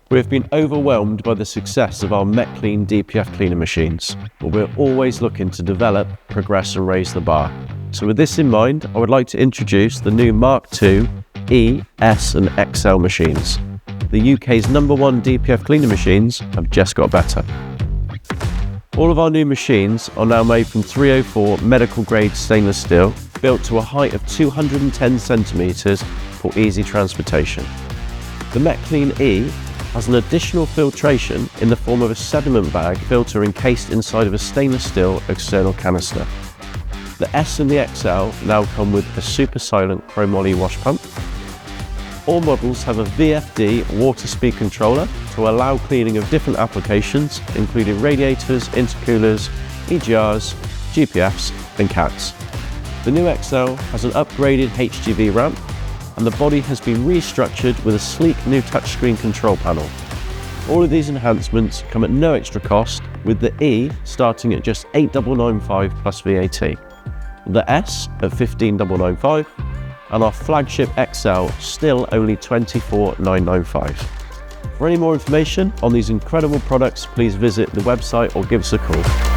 We have been overwhelmed by the success of our MK2 DPF cleaner machines, but we're always looking to develop, progress and raise the bar. So with this in mind, I would like to introduce the new Mark II, E, S and XL machines. The UK's #1 DPF cleaner machines have just got better. All of our new machines are now made from 304 medical grade stainless steel, built to a height of 210 centimetres for easy transportation. The MK2 E has an additional filtration in the form of a sediment bag filter encased inside of a stainless steel external canister. The S and the XL now come with a super silent chromoly wash pump. All models have a VFD water speed controller to allow cleaning of different applications, including radiators, intercoolers, EGRs, DPFs and CATs. The new XL has an upgraded HGV ramp, and the body has been restructured with a sleek new touchscreen control panel. All of these enhancements come at no extra cost, with the E starting at just $8,995 plus VAT, the S at $15,995, and our flagship XL still only $24,995. For any more information on these incredible products, please visit the website or give us a call.